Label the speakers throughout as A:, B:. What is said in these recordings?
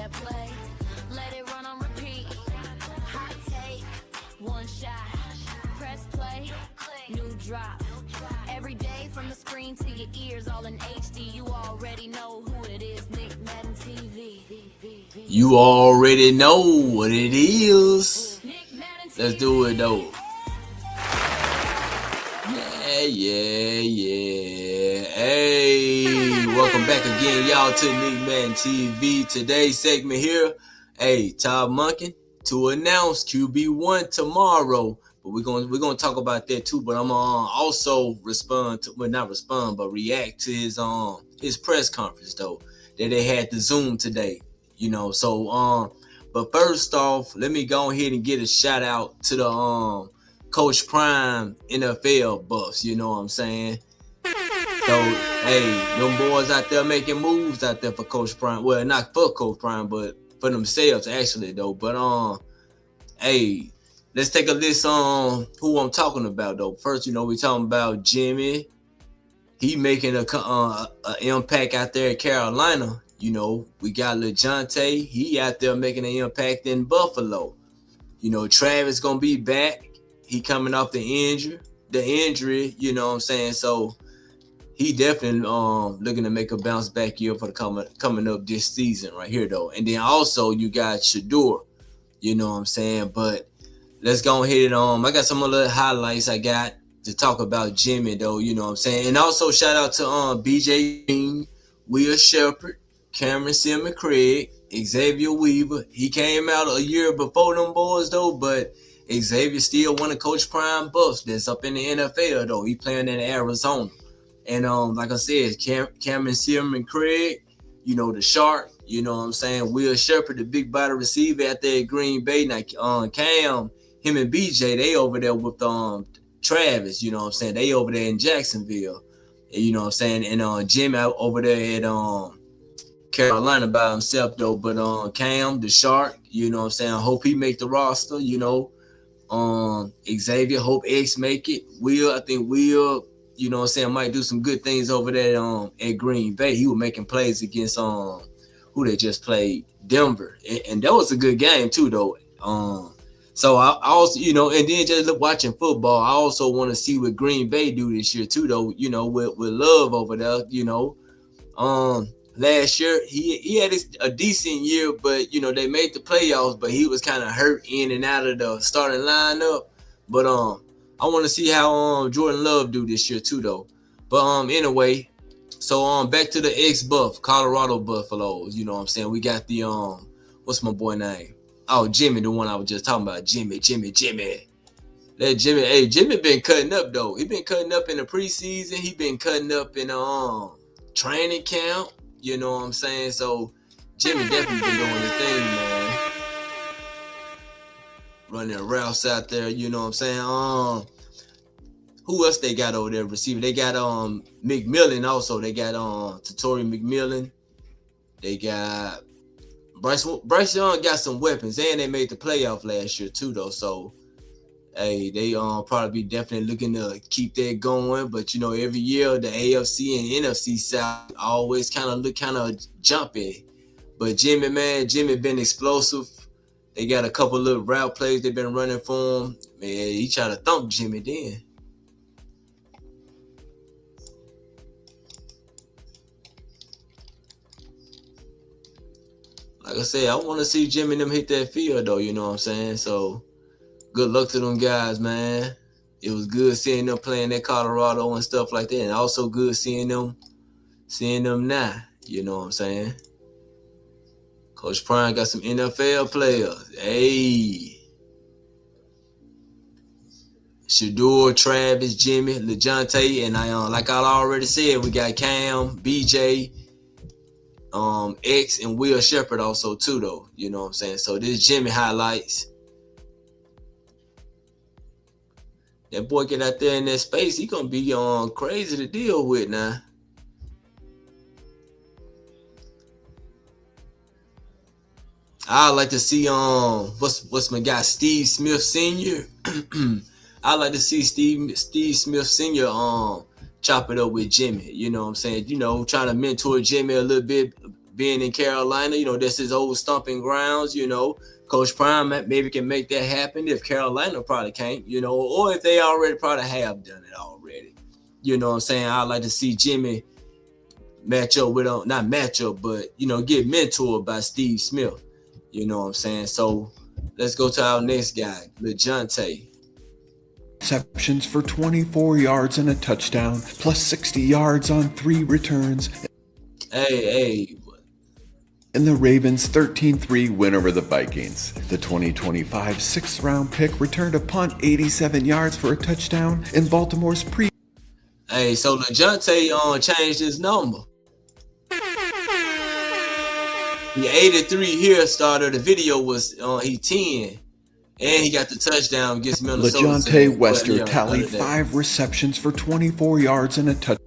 A: that play. Let it run on repeat. Hot take, one shot. Press play, new drop. Every day from the screen to your ears, all in HD. You already know who it is, Nick Madden TV.
B: You already know what it is. Let's do it though. Yeah. Hey, welcome back again, y'all, to Nick Madden TV. Today's segment here, hey, Todd Monken to announce QB1 tomorrow. But we're gonna talk about that too. But I'm gonna also react to his press conference though that they had to Zoom today. So but first off, let me go ahead and get a shout out to the Coach Prime NFL buffs, you know what I'm saying? So, hey, them boys out there making moves out there for Coach Prime. Well, not for Coach Prime, but for themselves, actually, though. But, hey, let's take a list on who I'm talking about, though. First, we talking about Jimmy. He making an impact out there in Carolina. We got LeJohntay. He out there making an impact in Buffalo. Travis going to be back. He coming off the injury, you know what I'm saying? So he definitely looking to make a bounce back year for the coming up this season right here though. And then also you got Shador, you know what I'm saying? But let's go ahead and I got some other highlights I got to talk about Jimmy though, you know what I'm saying? And also shout out to BJ Green, Will Shepard, Cameron Simmons, Craig, Xavier Weaver. He came out a year before them boys though, but Xavier still one of Coach Prime buffs that's up in the NFL though. He playing in Arizona. And like I said, Cameron Simmons, Craig, the Shark, you know what I'm saying? Will Shepard, the big body receiver out there at Green Bay. Now Cam, him and BJ, they over there with Travis, you know what I'm saying? They over there in Jacksonville. And, you know what I'm saying? And Jimmy over there at Carolina by himself though. But Cam, the Shark, you know what I'm saying? I hope he make the roster, Xavier, hope X make it. I think Will, you know what I'm saying, might do some good things over there at Green Bay. He was making plays against who they just played, Denver. And that was a good game too though. So I also, and then just watching football, I also want to see what Green Bay do this year too though, with Love over there, last year, he had a decent year, but, they made the playoffs, but he was kind of hurt in and out of the starting lineup. But I want to see how Jordan Love do this year too, though. But anyway, so back to the ex-Buff, Colorado Buffaloes. You know what I'm saying? We got the what's my boy name? Oh, Jimmy, the one I was just talking about. Jimmy. That Jimmy, hey, Jimmy been cutting up though. He been cutting up in the preseason. He been cutting up in training camp. You know what I'm saying? So Jimmy definitely been doing his thing, man. Running routes out there, you know what I'm saying? Who else they got over there receiving? They got McMillan also. They got Tatori McMillan. They got Bryce Young got some weapons, and they made the playoff last year too though. So hey, they probably be definitely looking to keep that going. But every year the AFC and NFC South always kind of jumpy. But Jimmy been explosive. They got a couple little route plays they've been running for him. Man, he tried to thump Jimmy then. Like I said, I want to see Jimmy and them hit that field though, you know what I'm saying? So good luck to them guys, man. It was good seeing them playing at Colorado and stuff like that. And also good seeing them now. You know what I'm saying? Coach Prime got some NFL players. Hey. Shador, Travis, Jimmy, LeJohntay, and like I already said, we got Cam, BJ, X, and Will Shepard also too though. You know what I'm saying? So this Jimmy highlights. That boy get out there in that space, he gonna be crazy to deal with now. I like to see what's my guy Steve Smith Sr. I like to see Steve Smith Sr. Chop it up with Jimmy. You know what I'm saying? Trying to mentor Jimmy a little bit being in Carolina, that's his old stomping grounds, Coach Prime maybe can make that happen if Carolina probably can't, or if they already probably have done it already. You know what I'm saying? I'd like to see Jimmy match up with not match up, but get mentored by Steve Smith. You know what I'm saying? So let's go to our next guy, LeJounte.
C: Receptions for 24 yards and a touchdown, plus 60 yards on 3 returns.
B: Hey.
C: And the Ravens' 13-3 win over the Vikings. The 2025 6th-round pick returned a punt 87 yards for a touchdown in Baltimore's
B: Hey, so LeJounte changed his number. The 83 here starter. The video was he 10. And he got the touchdown against Minnesota.
C: LeJounte Wester tallied 5 receptions for 24 yards and a touchdown.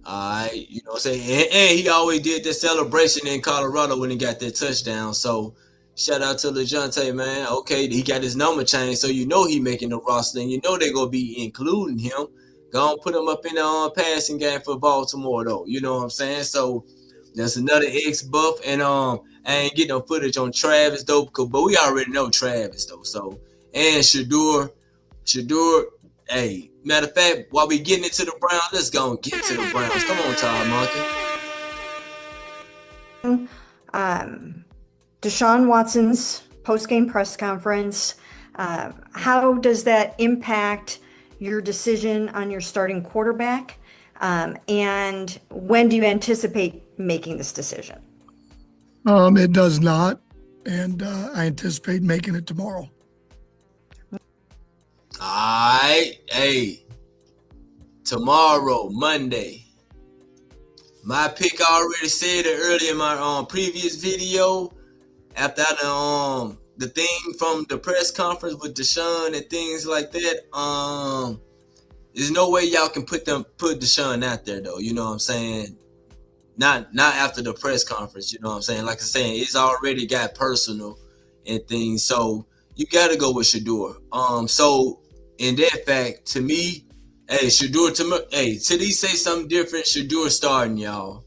B: Alright, you know what I'm saying? And he always did that celebration in Colorado when he got that touchdown. So shout out to LeJounte, man. Okay, he got his number changed, so he making the roster, and they're gonna be including him. Gonna put him up in the passing game for Baltimore, though. You know what I'm saying? So that's another ex-buff, and I ain't getting no footage on Travis though, but we already know Travis though. So and Shedeur, hey, matter of fact, while we getting into the Browns, let's go and get to the Browns. Come on, Todd
D: Monken. Deshaun Watson's post-game press conference. How does that impact your decision on your starting quarterback? And when do you anticipate making this decision?
E: It does not, and I anticipate making it tomorrow.
B: Alright, hey, tomorrow, Monday. My pick, I already said it earlier in my previous video. After the thing from the press conference with Deshaun and things like that, there's no way y'all can put Deshaun out there though. You know what I'm saying? Not after the press conference. You know what I'm saying? Like I'm saying, it's already got personal and things. So you got to go with Shedeur. So in that fact, to me, hey, Shedeur, till he say something different, Shedeur starting, y'all.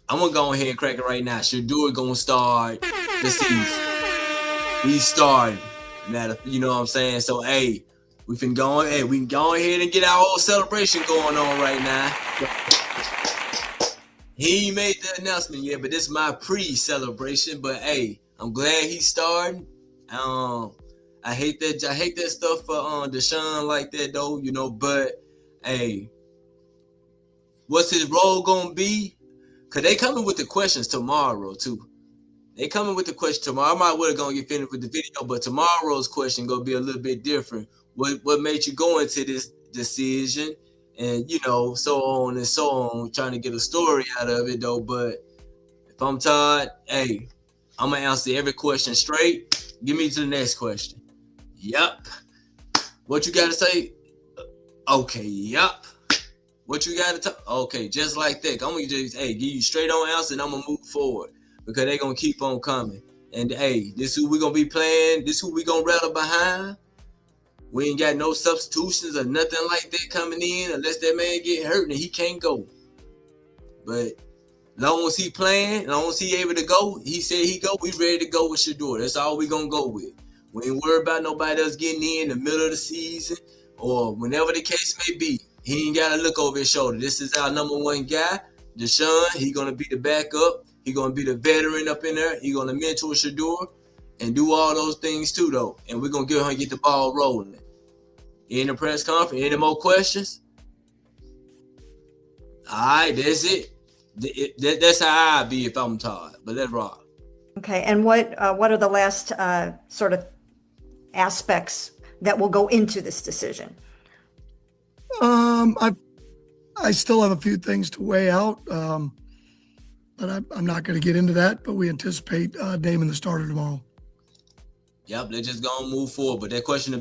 B: I'm going to go ahead and crack it right now. Shedeur going to start the season. He's starting. You know what I'm saying? So, hey, we can go ahead and get our whole celebration going on right now. He ain't made the announcement yet, but this is my pre-celebration. But, hey, I'm glad he's starting. I hate that stuff for Deshaun like that though, but hey, what's his role gonna be? Cause they coming with the questions tomorrow too. They coming with the question tomorrow. I might well gonna get finished with the video, but tomorrow's question gonna be a little bit different. What made you go into this decision? And so on and so on, trying to get a story out of it though. But if I'm Todd, hey, I'm gonna answer every question straight. Give me to the next question. Yup. What you gotta say? Okay, yup. What you gotta talk? Okay, just like that. I'm gonna just give you straight on answer, and I'm gonna move forward because they gonna keep on coming. And hey, this who we gonna be playing. This who we gonna rally behind. We ain't got no substitutions or nothing like that coming in unless that man get hurt and he can't go. But long as he playing, long as he able to go, he said he go. We ready to go with Shedeur. That's all we gonna go with. We ain't worried about nobody else getting in the middle of the season or whenever the case may be. He ain't got to look over his shoulder. This is our number one guy, Deshaun. He going to be the backup. He going to be the veteran up in there. He going to mentor Shedeur and do all those things too, though. And we're going to get the ball rolling. In the press conference, any more questions? All right, that's it. That's how I be if I'm Todd. But let's rock.
D: Okay, and what are the last sort of aspects that will go into this decision?
E: I still have a few things to weigh out, but I'm not going to get into that. But we anticipate naming the starter tomorrow.
B: Yep, they're just gonna move forward. But that question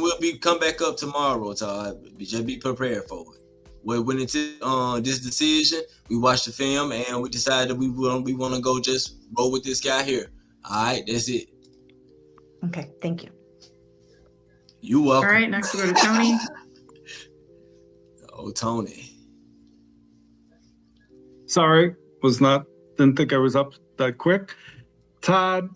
B: will be come back up tomorrow, Todd. Just be prepared for it. When it's this decision, we watched the film and we decided we want to go just roll with this guy here. All right, that's it.
D: Okay, thank you.
B: You welcome.
F: All right, next we'll go to Tony.
B: Oh, Tony.
F: Sorry, didn't think I was up that quick. Todd,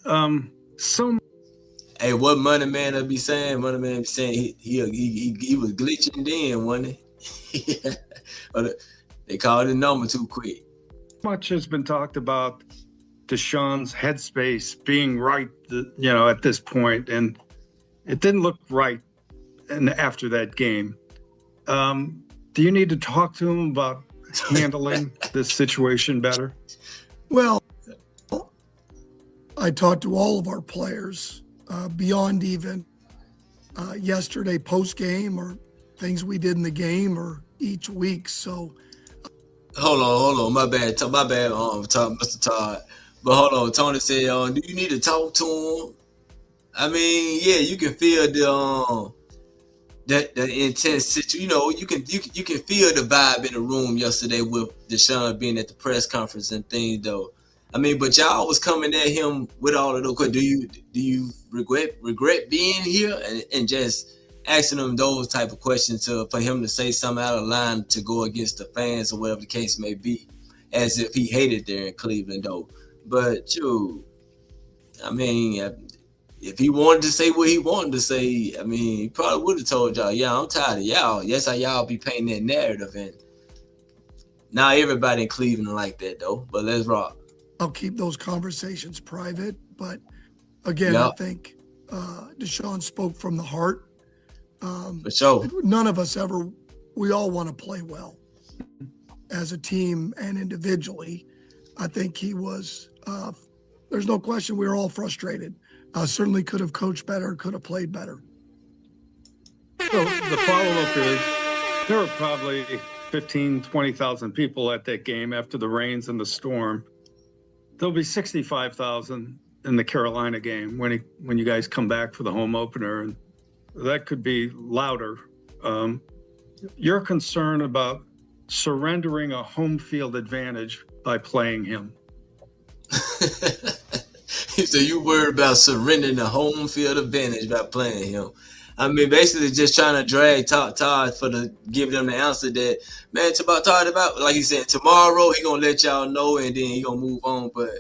B: Hey, what Money Man be saying? Money Man be saying he was glitching then, wasn't he? But they called the number too quick.
F: much has been talked about Deshaun's headspace being right, at this point, and it didn't look right after that game. Do you need to talk to him about handling this situation better?
E: Well, I talked to all of our players beyond even yesterday post game or things we did in the game or each week. So
B: Hold on, my bad, Mr. Todd. But hold on, Tony said, do you need to talk to him? I mean, yeah, you can feel the intense situation. You can feel the vibe in the room yesterday with Deshaun being at the press conference and things, though. I mean, but y'all was coming at him with all of those. Do you regret being here and just asking him those type of questions for him to say something out of line to go against the fans or whatever the case may be, as if he hated there in Cleveland, though. But I mean, if he wanted to say what he wanted to say, I mean, he probably would have told y'all, yeah, I'm tired of y'all. Yes, y'all be painting that narrative, and now everybody in Cleveland like that, though. But let's rock.
E: I'll keep those conversations private. But again, I think Deshaun spoke from the heart.
B: For sure.
E: None of us we all want to play well as a team and individually. I think he was, there's no question we were all frustrated. Certainly could have coached better, could have played better.
F: So the follow-up is there were probably 15, 20,000 people at that game after the rains and the storm. There'll be 65,000 in the Carolina game when you guys come back for the home opener, and that could be louder. You're concerned about surrendering a home field advantage by playing him.
B: So you worried about surrendering the home field advantage by playing him? I mean, basically just trying to drag Todd give them the answer that, man, Todd about, like he said, tomorrow he gonna let y'all know and then he gonna move on. But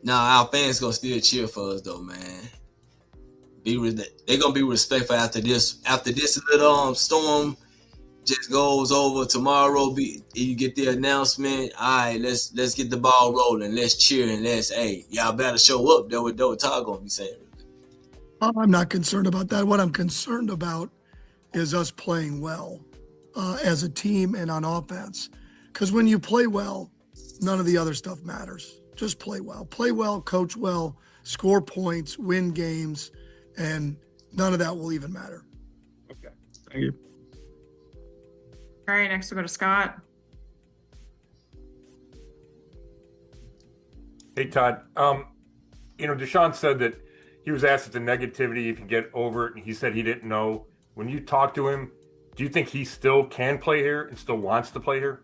B: our fans gonna still cheer for us though, man. They're gonna be respectful after this little storm just goes over. Tomorrow you get the announcement. All right, let's get the ball rolling. Let's cheer and y'all better show up. That what Todd gonna be saying.
E: I'm not concerned about that. What I'm concerned about is us playing well as a team and on offense. Because when you play well, none of the other stuff matters. Just play well. Play well, coach well, score points, win games, and none of that will even matter.
F: Okay, thank you.
G: All right, next we'll go to Scott.
H: Hey, Todd. Deshaun said that he was asked if the negativity, if you get over it, and he said he didn't know. When you talk to him, do you think he still can play here and still wants to play here?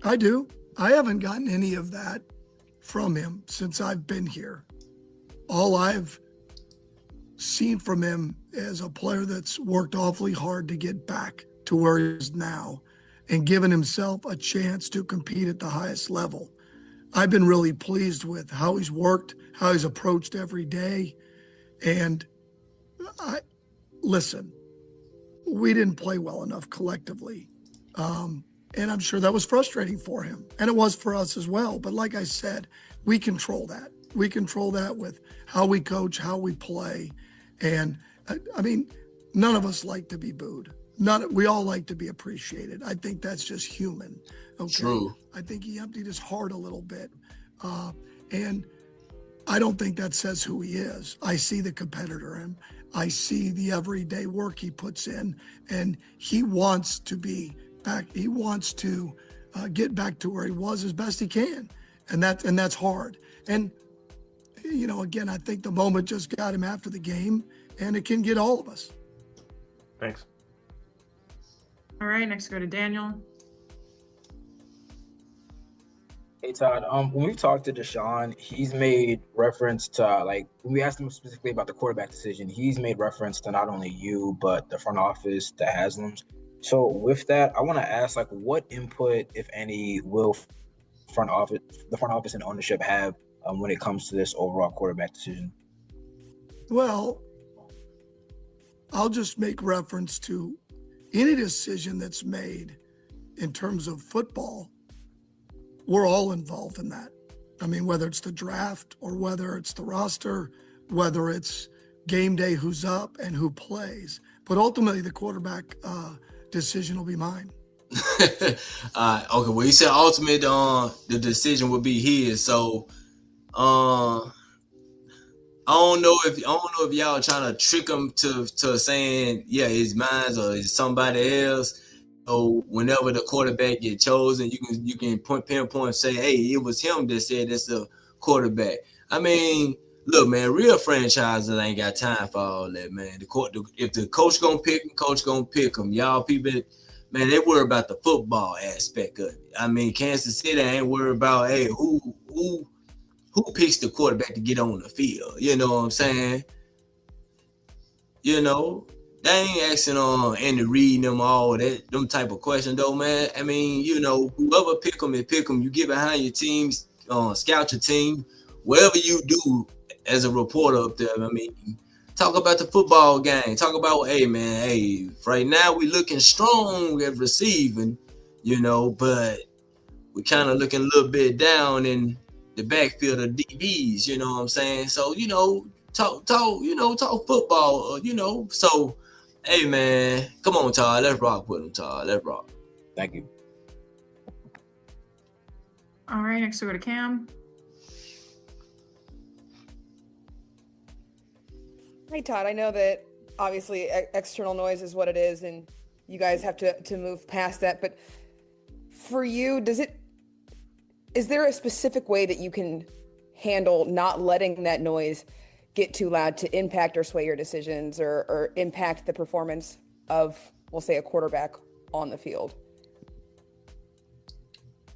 E: I do. I haven't gotten any of that from him since I've been here. All I've seen from him is a player that's worked awfully hard to get back to where he is now and given himself a chance to compete at the highest level. I've been really pleased with how he's worked, how he's approached every day. And listen, we didn't play well enough collectively. And I'm sure that was frustrating for him. And it was for us as well. But like I said, we control that. We control that with how we coach, how we play. And I mean, none of us like to be booed. We all like to be appreciated. I think that's just human. Okay.
B: True.
E: I think he emptied his heart a little bit. And I don't think that says who he is. I see the competitor in him. I see the everyday work he puts in, and he wants to be back. He wants to get back to where he was as best he can. And that's hard. And, again, I think the moment just got him after the game, and it can get all of us.
H: Thanks.
G: All right, next go to Daniel.
I: Hey Todd, when we've talked to Deshaun, he's made reference to when we asked him specifically about the quarterback decision, he's made reference to not only you but the front office, the Haslams. So with that, I want to ask, like, what input, if any, will the front office and ownership have when it comes to this overall quarterback decision?
E: Well, I'll just make reference to any decision that's made in terms of football. We're all involved in that. I mean, whether it's the draft or whether it's the roster, whether it's game day, who's up and who plays. But ultimately, the quarterback decision will be mine.
B: Okay, well, you said ultimate the decision would be his. So I don't know if y'all trying to trick him to saying it's mine or it's somebody else. So whenever the quarterback get chosen, you can pinpoint and say, hey, it was him that said that's the quarterback. I mean, look, man, real franchises ain't got time for all that, man. If the coach gonna pick him, coach gonna pick him. Y'all people, man, they worry about the football aspect of it. I mean, Kansas City ain't worried about, hey, who picks the quarterback to get on the field. You know what I'm saying? You know, they ain't asking Andy Reid them all them type of questions though, man. I mean, you know, whoever pick them, you get behind your teams, scout your team, whatever you do as a reporter up there. I mean, talk about the football game. Talk about, hey, right now we looking strong at receiving, you know, but we kind of looking a little bit down in the backfield of DBs, you know what I'm saying? So, you know, talk football, you know. So, hey, man, come on, Todd. Let's rock with him, Todd. Let's rock.
I: Thank you.
G: All right, next we go to Cam.
J: Hi, Todd. I know that obviously external noise is what it is, and you guys have to move past that. But for you, is there a specific way that you can handle not letting that noise get too loud to impact or sway your decisions or impact the performance of, we'll say, a quarterback on the field?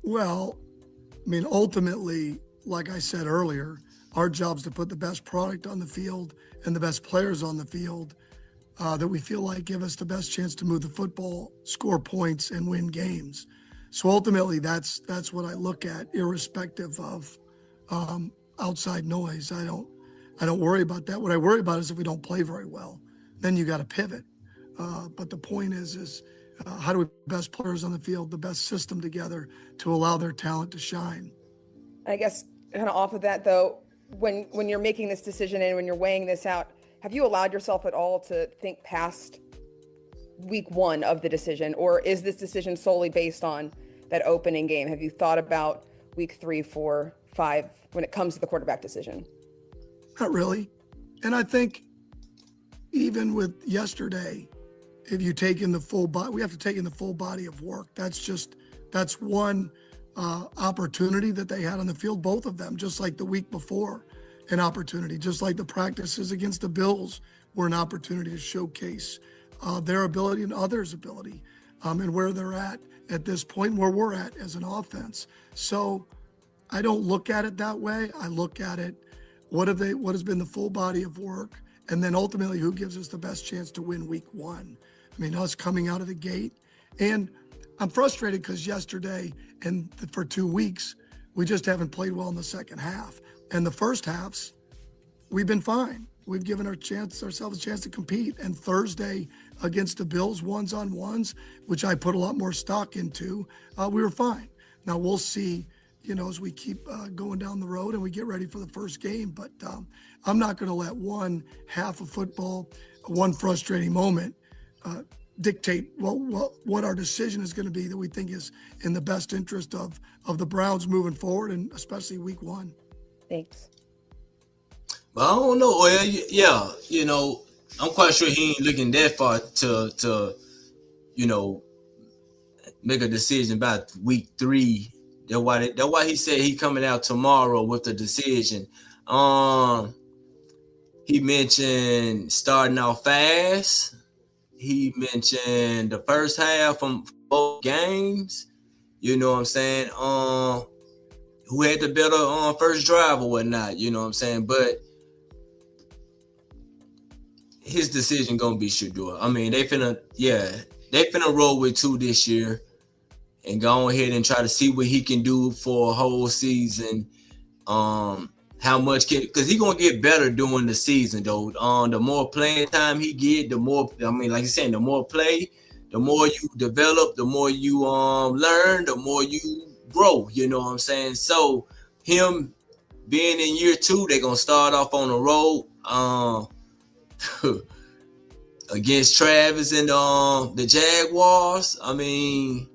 E: Well, I mean, ultimately, like I said earlier, our job is to put the best product on the field and the best players on the field that we feel like give us the best chance to move the football, score points, and win games. So ultimately, that's what I look at, irrespective of outside noise. I don't worry about that. What I worry about is if we don't play very well, then you got to pivot. But the point is how do we put the best players on the field, the best system together to allow their talent to shine?
J: I guess kind of off of that though, when you're making this decision and when you're weighing this out, have you allowed yourself at all to think past week one of the decision, or is this decision solely based on that opening game? Have you thought about week 3, 4, 5 when it comes to the quarterback decision?
E: Not really. And I think even with yesterday, if you take in the full body, we have to take in the full body of work. That's one opportunity that they had on the field, both of them, just like the week before, an opportunity, just like the practices against the Bills were an opportunity to showcase their ability and others' ability and where they're at this point, where we're at as an offense. So I don't look at it that way. I look at it, what has been the full body of work, and then ultimately who gives us the best chance to win week 1. I mean, us coming out of the gate. And I'm frustrated because yesterday and for 2 weeks, we just haven't played well in the second half. And the first halves, we've been fine. We've given ourselves a chance to compete. And Thursday against the Bills, ones-on-ones, which I put a lot more stock into, we were fine. Now we'll see, as we keep going down the road and we get ready for the first game. But I'm not going to let one half of football, one frustrating moment, dictate what our decision is going to be that we think is in the best interest of the Browns moving forward, and especially week 1.
J: Thanks.
B: But I don't know. Well, yeah, I'm quite sure he ain't looking that far to make a decision about week 3. That's why he said he coming out tomorrow with the decision. He mentioned starting out fast. He mentioned the first half from both games. You know what I'm saying? Who had the better first drive or whatnot, you know what I'm saying? But his decision gonna be Shedeur. I mean, they finna, they finna roll with 2 this year and go ahead and try to see what he can do for a whole season. How much because he gonna get better during the season though. The more playing time he get, the more, I mean, like you said, the more play, the more you develop, the more you learn, the more you grow. You know what I'm saying? So him being in year 2, they're gonna start off on the road against Travis and the Jaguars. I mean,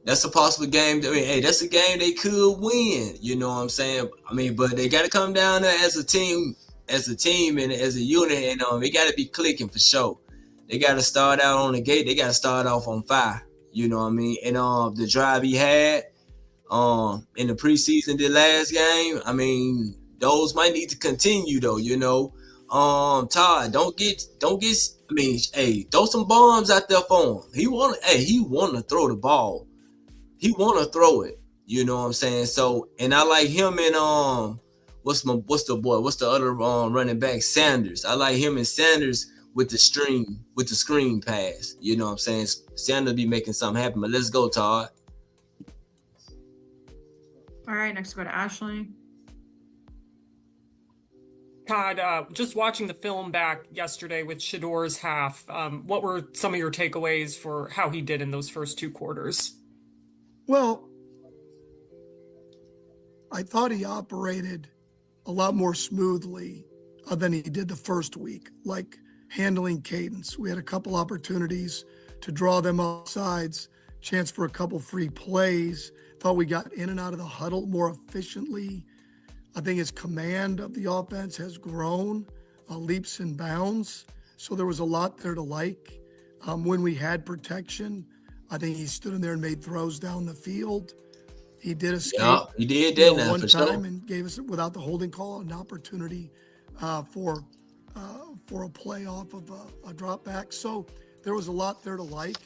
B: that's a possible game. I mean, hey, that's a game they could win. You know what I'm saying? I mean, but they got to come down there as a team and as a unit, and they got to be clicking for sure. They got to start out on the gate. They got to start off on fire. You know what I mean? And the drive he had in the preseason, the last game, I mean, those might need to continue though. You know, Todd, don't get. I mean, hey, throw some bombs out there for him. He want to throw the ball. He want to throw it. You know what I'm saying? So, and I like him and what's the other running back? Sanders. I like him and Sanders with the screen pass. You know what I'm saying? Sanders be making something happen. But let's go, Todd.
G: All right, next we'll go to Ashley.
K: Todd, just watching the film back yesterday with Shador's half, what were some of your takeaways for how he did in those first 2 quarters?
E: Well, I thought he operated a lot more smoothly than he did the first week, like handling cadence. We had a couple opportunities to draw them off sides, chance for a couple free plays. Thought we got in and out of the huddle more efficiently. I think his command of the offense has grown leaps and bounds. So there was a lot there to like. When we had protection, I think he stood in there and made throws down the field. He did escape.
B: Yeah, he did that now
E: one
B: for
E: time
B: sure.
E: and gave us, without the holding call, an opportunity for a play off of a drop back. So there was a lot there to like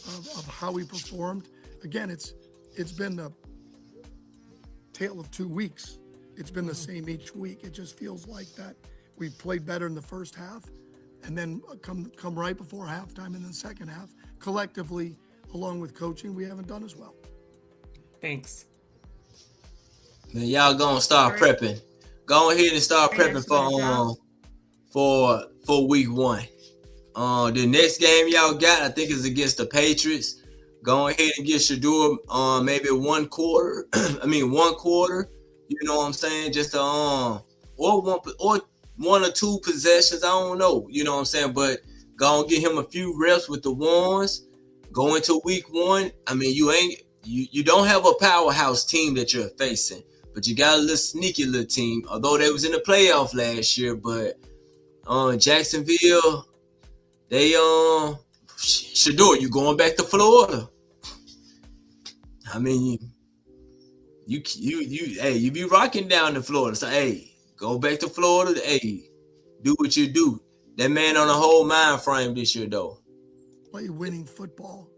E: of how we performed. Again, it's been a tale of 2 weeks. It's been the same each week. It just feels like that we've played better in the first half, and then come right before halftime in the second half, collectively, along with coaching, we haven't done as well.
K: Thanks.
B: Man, y'all gonna start prepping. Go ahead and start prepping for week 1. The next game y'all got, I think, is against the Patriots. Go ahead and get Shador maybe 1 quarter. I mean 1 quarter. You know what I'm saying? Just or 1 or 2 possessions. I don't know. You know what I'm saying? But go and get him a few reps with the ones. Go into week 1. I mean, you don't have a powerhouse team that you're facing, but you got a little sneaky little team. Although they was in the playoff last year, but Jacksonville, they Shador, you going back to Florida? I mean, you be rocking down to Florida. So hey, go back to Florida. Hey, do what you do. That man on a whole mind frame this year though.
E: Play winning football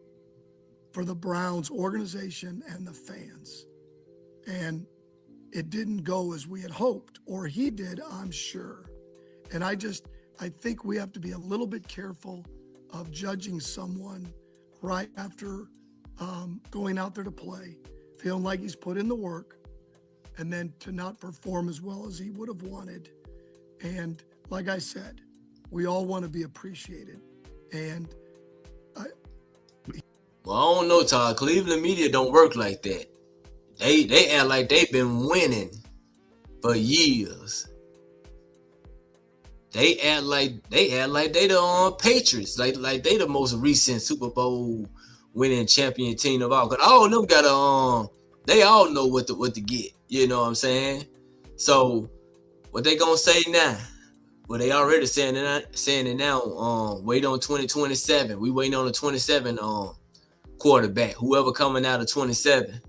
E: for the Browns organization and the fans. And it didn't go as we had hoped, or he did, I'm sure. And I think we have to be a little bit careful of judging someone right after going out there to play, feeling like he's put in the work, and then to not perform as well as he would have wanted. And like I said, we all want to be appreciated. And
B: well, I don't know, Todd. Cleveland media don't work like that. They act like they've been winning for years. They act like they the Patriots, like they the most recent Super Bowl winning champion team of all. Cause all of them got they all know what to get. You know what I'm saying? So what they gonna say now? Well, they already saying it now. Wait on 2027. We waiting on the 27 quarterback. Whoever coming out of 27.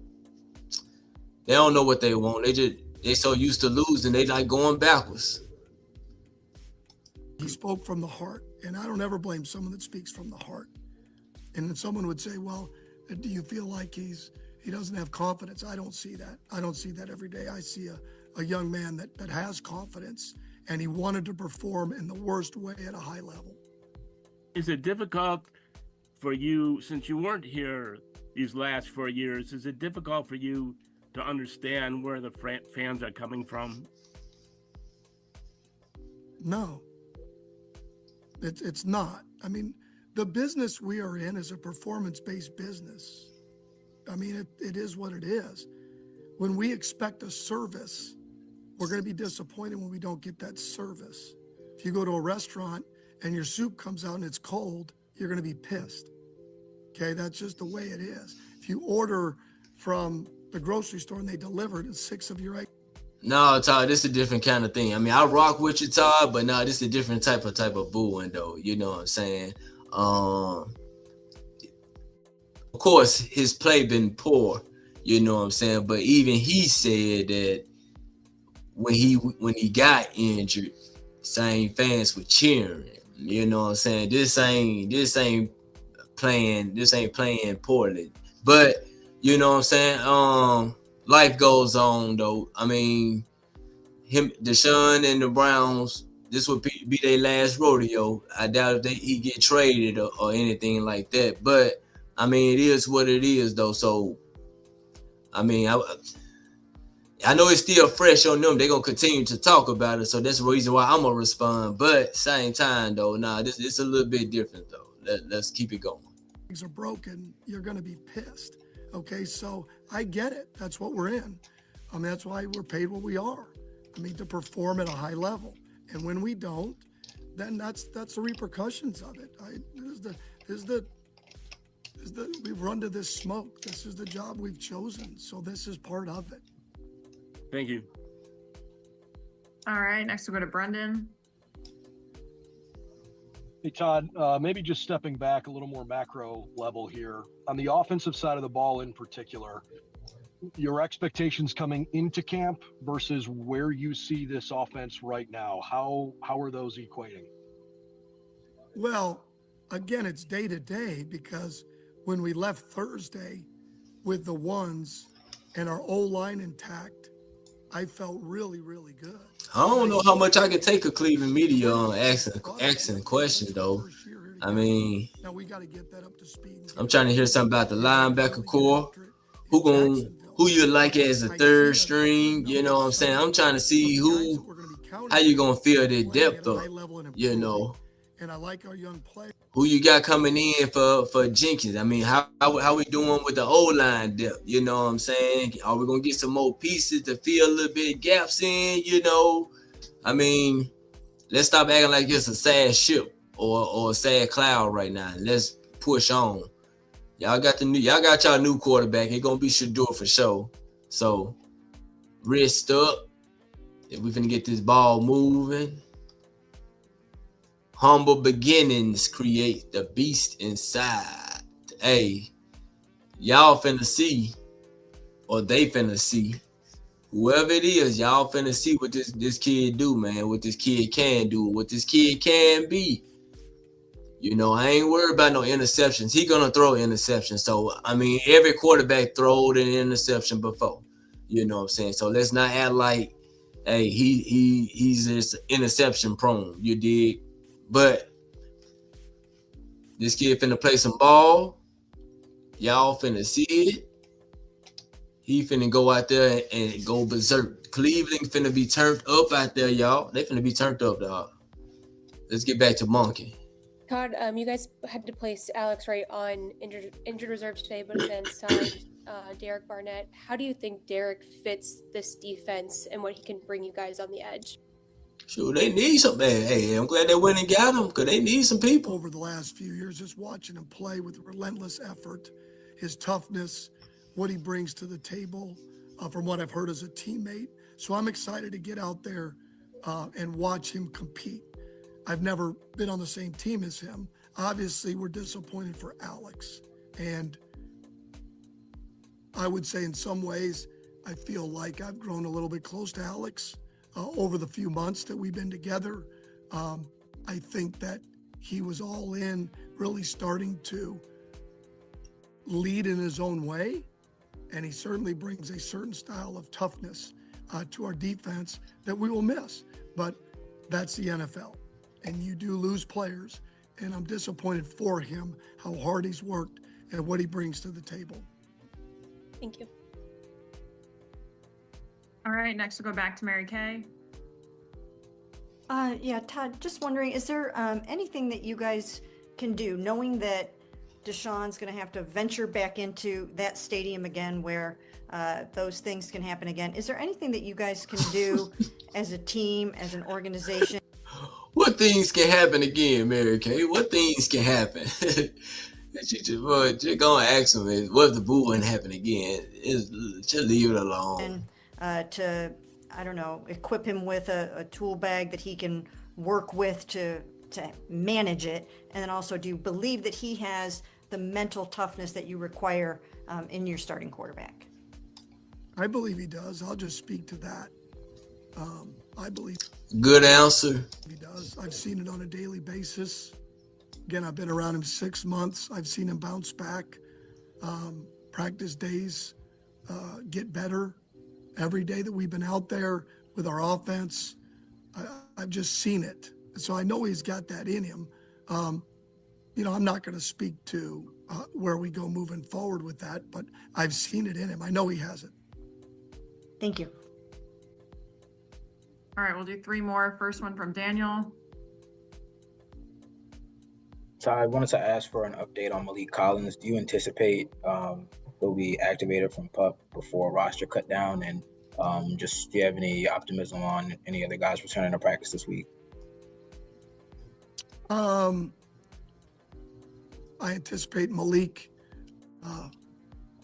B: They don't know what they want. They so used to losing, they like going backwards.
E: He spoke from the heart, and I don't ever blame someone that speaks from the heart. And then someone would say, well, do you feel like he doesn't have confidence? I don't see that. I don't see that every day. I see a young man that has confidence, and he wanted to perform in the worst way at a high level.
L: Is it difficult for you, since you weren't here these last 4 years, is it difficult for you to understand where the fans are coming from?
E: No, it's not. I mean, the business we are in is a performance-based business. I mean, it is what it is. When we expect a service, we're going to be disappointed when we don't get that service. If you go to a restaurant and your soup comes out and it's cold, you're going to be pissed. Okay, that's just the way it is. If you order from the grocery store and they deliver it, it's 6 of your items.
B: No, Todd, this is a different kind of thing. I mean, I rock with you, Todd, but no, this is a different type of booing, though. You know what I'm saying? Of course, his play been poor. You know what I'm saying? But even he said that when he got injured, same fans were cheering. You know what I'm saying? This ain't playing poorly. But you know what I'm saying? Life goes on, though. I mean, Deshaun and the Browns, this would be their last rodeo. I doubt if he get traded or anything like that. But I mean, it is what it is, though. So I mean, I know it's still fresh on them. They're gonna continue to talk about it, so that's the reason why I'm gonna respond. But same time, though, this it's a little bit different, though. Let's keep it going.
E: Things are broken, you're gonna be pissed. Okay, so I get it. That's what we're in. I mean, that's why we're paid what we are. I mean, to perform at a high level. And when we don't, then that's the repercussions of it. We've run to this smoke. This is the job we've chosen. So this is part of it.
L: Thank you.
G: All right, next we'll go to Brendan.
M: Hey, Todd, maybe just stepping back a little more macro level here. On the offensive side of the ball in particular, your expectations coming into camp versus where you see this offense right now, how are those equating?
E: Well, again, it's day to day, because when we left Thursday with the ones and our O-line intact, I felt really, really good.
B: I don't know how much I can take a Cleveland media on asking questions, though. I mean,
E: now we got to get that up to speed.
B: I'm trying to hear something about the linebacker core. Who you like as a third string? You know what I'm saying? I'm trying to see how you gonna fill their depth up. You know,
E: and I like our young players.
B: Who you got coming in for Jenkins? I mean, how we doing with the O-line depth? You know what I'm saying? Are we gonna get some more pieces to fill a little bit of gaps in? You know, I mean, let's stop acting like it's a sad ship or a sad cloud right now. Let's push on. Y'all got y'all new quarterback. It's gonna be Shador for sure. So wrist up. If we finna get this ball moving. Humble beginnings create the beast inside. Hey, y'all finna see, or they finna see, whoever it is, y'all finna see what this kid do, man. What this kid can do, what this kid can be. You know, I ain't worried about no interceptions. He gonna throw interceptions. So, I mean, every quarterback throwed an interception before. You know what I'm saying? So let's not act like, hey, he's just interception prone. You dig? But this kid finna play some ball. Y'all finna see it. He finna go out there and go berserk. Cleveland finna be turned up out there, y'all. They finna be turned up, dog. Let's get back to Monken.
N: Todd, you guys had to place Alex Wright on injured reserve today, but then signed Derek Barnett. How do you think Derek fits this defense and what he can bring you guys on the edge?
B: Sure, they need some. Hey, I'm glad they went and got him, because they need some people.
E: Over the last few years, just watching him play with relentless effort, his toughness, what he brings to the table, from what I've heard as a teammate. So I'm excited to get out there and watch him compete. I've never been on the same team as him. Obviously, we're disappointed for Alex. And I would say in some ways, I feel like I've grown a little bit close to Alex over the few months that we've been together. I think that he was all in, really starting to lead in his own way. And he certainly brings a certain style of toughness to our defense that we will miss. But that's the NFL. And you do lose players, and I'm disappointed for him, how hard he's worked and what he brings to the table.
N: Thank you.
G: All right, next we'll go back to Mary Kay.
D: Yeah, Todd, just wondering, is there anything that you guys can do, knowing that Deshaun's going to have to venture back into that stadium again where those things can happen again? Is there anything that you guys can do as a team, as an organization?
B: What things can happen again, Mary Kay? What things can happen? Just gonna ask him, what if the boo wouldn't happen again? Just leave it alone.
D: And to, I don't know, equip him with a tool bag that he can work with to manage it? And then also, do you believe that he has the mental toughness that you require in your starting quarterback?
E: I believe he does. I'll just speak to that. I believe
B: Good answer.
E: he does. I've seen it on a daily basis. Again, I've been around him 6 months. I've seen him bounce back. Practice days get better. Every day that we've been out there with our offense, I've just seen it. So I know he's got that in him. You know, I'm not going to speak to where we go moving forward with that, but I've seen it in him. I know he has it.
D: Thank you.
G: All right, we'll do 3 more. First one from Daniel.
I: So I wanted to ask for an update on Malik Collins. Do you anticipate he'll be activated from PUP before roster cut down? And just do you have any optimism on any other guys returning to practice this week?
E: I anticipate Malik.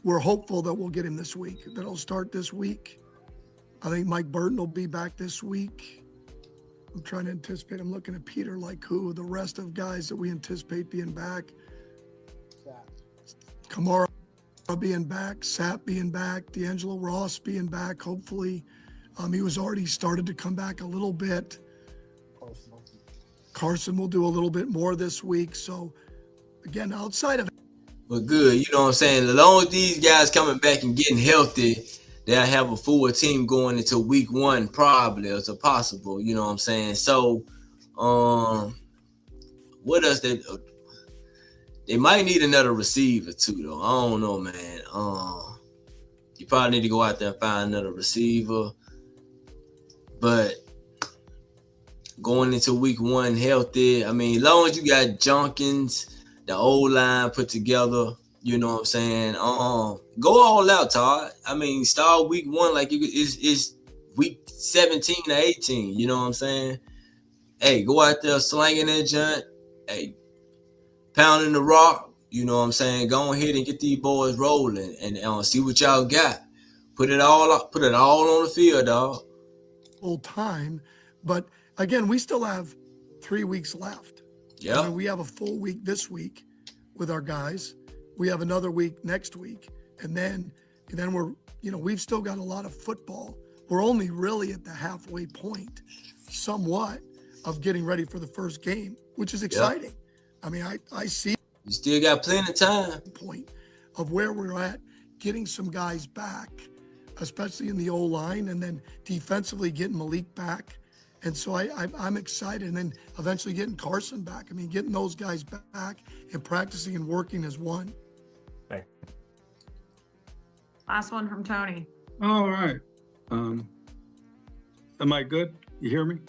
E: We're hopeful that we'll get him this week, that he'll start this week. I think Mike Burton will be back this week. I'm trying to anticipate. I'm looking at Peter, like who the rest of guys that we anticipate being back. Kamara being back, Sapp being back, D'Angelo Ross being back, hopefully. He was already started to come back a little bit. Carson will do a little bit more this week. So, again, outside of
B: But good, you know what I'm saying? As long as these guys coming back and getting healthy, they'll have a full team going into week 1 probably as a possible, you know what I'm saying? So, what else they might need another receiver too, though. I don't know, man. You probably need to go out there and find another receiver. But going into week 1 healthy, I mean, as long as you got Jenkins, the O-line put together, you know what I'm saying? Go all out, Todd. I mean, start week 1 like it's week 17 or 18. You know what I'm saying? Hey, go out there slinging that junk. Hey, pounding the rock. You know what I'm saying? Go ahead and get these boys rolling and see what y'all got. Put it all on the field, dog.
E: full time. But again, we still have 3 weeks left.
B: Yeah.
E: I mean, we have a full week this week with our guys. We have another week next week. And then we're, we've still got a lot of football. We're only really at the halfway point, somewhat, of getting ready for the first game, which is exciting. Yep. I mean, I see.
B: You still got plenty of time.
E: Point of where we're at, getting some guys back, especially in the O-line, and then defensively getting Malik back. And so I'm excited. And then eventually getting Carson back. I mean, getting those guys back and practicing and working as one.
H: Thanks.
G: Last one from Tony.
F: All right. Am I good? You hear me?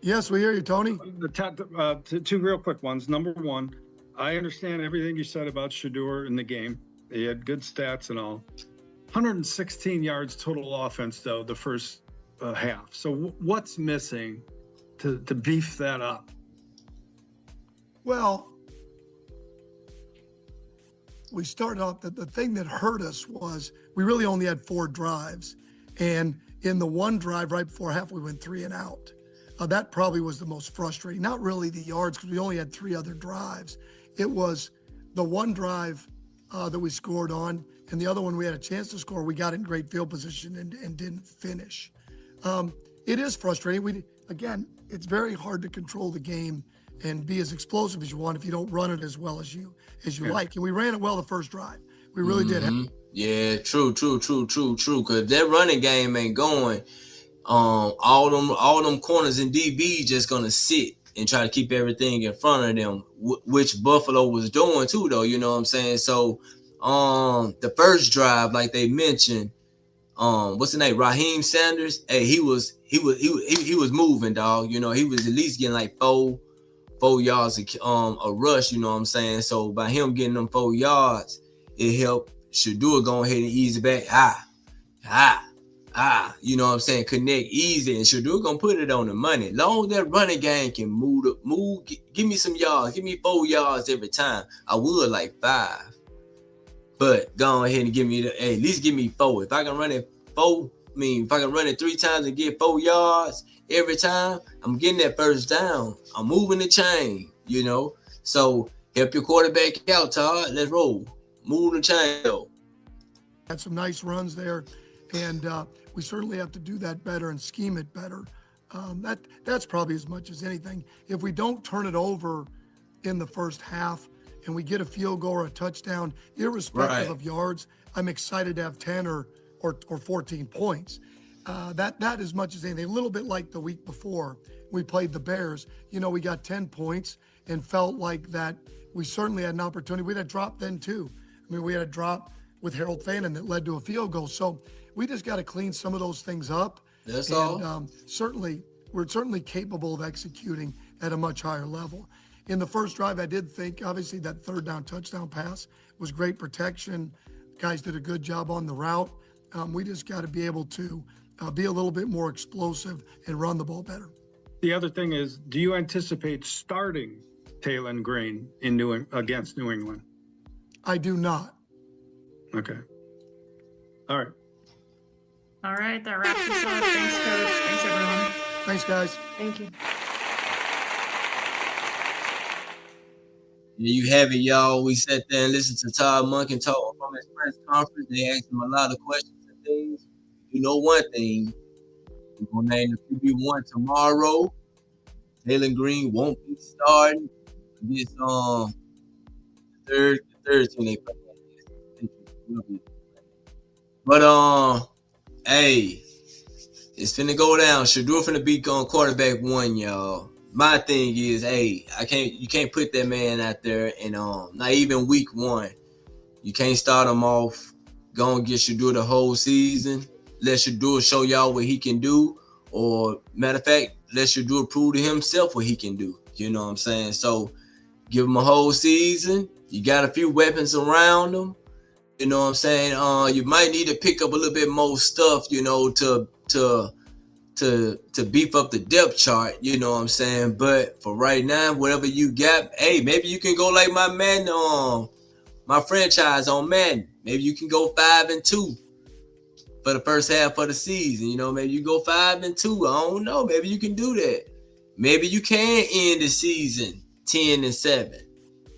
E: Yes, we hear you, Tony.
F: Two real quick ones. Number one, I understand everything you said about Shedeur in the game. He had good stats and all. 116 yards total offense, though, the first half. So what's missing to beef that up?
E: Well, we started off that the thing that hurt us was we really only had 4 drives. And in the one drive right before half, we went 3 and out. That probably was the most frustrating. Not really the yards, because we only had 3 other drives. It was the one drive that we scored on, and the other one we had a chance to score. We got in great field position and didn't finish. It is frustrating. Again, it's very hard to control the game and be as explosive as you want if you don't run it as well as you like. And we ran it well the first drive. We really did.
B: Yeah, true. Because that running game ain't going. All them corners and DB just gonna sit. and try to keep everything in front of them, which Buffalo was doing too, though. You know what I'm saying? So, the first drive, like they mentioned, what's the name? Raheem Sanders. Hey, he was moving, dog. You know, he was at least getting like four yards a rush. You know what I'm saying? So by him getting them 4 yards, it helped Shedeur go ahead and ease it back. You know what I'm saying? Connect easy, and Shedeur gonna put it on the money. Long as that running game can move, give me some yards, give me 4 yards every time. I would like 5. But go ahead and give me at least give me 4. If I can run it 4, if I can run it 3 times and get 4 yards every time, I'm getting that first down. I'm moving the chain, you know. So help your quarterback out, Todd. Let's roll. Move the chain, though.
E: Had some nice runs there, and we certainly have to do that better and scheme it better. That's probably as much as anything. If we don't turn it over in the first half, and we get a field goal or a touchdown, irrespective of yards, I'm excited to have 10 or 14 points. That as much as anything. A little bit like the week before we played the Bears. You know, we got 10 points and felt like that we certainly had an opportunity. We had a drop then too. I mean, we had a drop with Harold Fannin that led to a field goal. So we just got to clean some of those things up.
B: That's all.
E: We're certainly capable of executing at a much higher level. In the first drive, I did think, obviously, that third down touchdown pass was great protection. Guys did a good job on the route. We just got to be able to be a little bit more explosive and run the ball better.
F: The other thing is, do you anticipate starting Taylor Green against New England?
E: I do not.
F: Okay. All right.
G: All right, that wraps us up. Thanks, Coach. Thanks, everyone.
E: Thanks, guys.
D: Thank you.
B: There you have it, y'all. We sat there and listened to Todd Monken talk from his press conference. They asked him a lot of questions and things. You know one thing, we're going to name the QB1 tomorrow. Taylor Green won't be starting against the third team they play. But hey, it's finna go down. Shedeur finna be on quarterback 1, y'all. My thing is, hey, you can't put that man out there and not even week 1. You can't start him off. Go and get Shedeur the whole season. Let Shedeur show y'all what he can do. Or matter of fact, let Shedeur prove to himself what he can do. You know what I'm saying? So give him a whole season. You got a few weapons around him. You know what I'm saying? You might need to pick up a little bit more stuff, you know, to beef up the depth chart, you know what I'm saying? But for right now, whatever you got, hey, maybe you can go like my man, my franchise on Madden. Maybe you can go 5-2 for the first half of the season. You know, maybe you go 5-2. I don't know. Maybe you can do that. Maybe you can end the season 10-7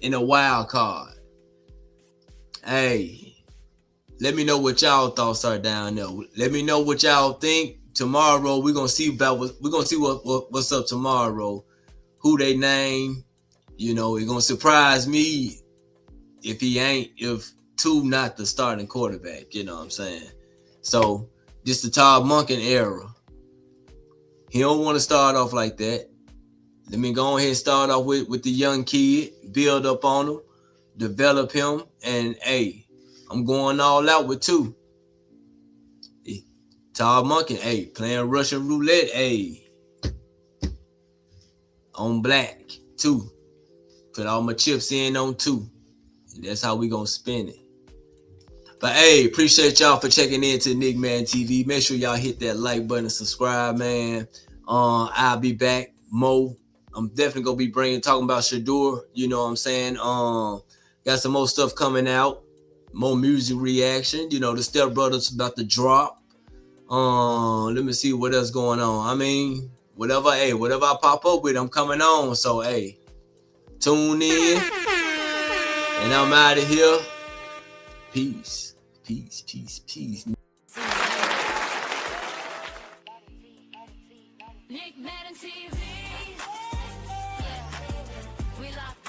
B: in a wild card. Hey, let me know what y'all thoughts are down there. Let me know what y'all think. Tomorrow we're gonna see what's up tomorrow. Who they name, you know, it's gonna surprise me if two not the starting quarterback, you know what I'm saying? So this the Todd Monken era. He don't want to start off like that. Let me go ahead and start off with the young kid, build up on him, develop him, and hey, I'm going all out with 2. Todd Monken, hey, playing Russian roulette, hey, on black, 2. Put all my chips in on 2. And that's how we gonna spin it. But hey, appreciate y'all for checking in to Nick Man TV. Make sure y'all hit that like button and subscribe, man. I'll be back. I'm definitely gonna be talking about Shedeur. You know what I'm saying? Got some more stuff coming out. More music reaction. You know, the Step Brothers about to drop. Let me see what else going on. I mean, whatever I pop up with, I'm coming on. So hey, tune in. And I'm out of here. Peace. Peace, peace, peace.
A: Nick Madden TV. Yeah, we locked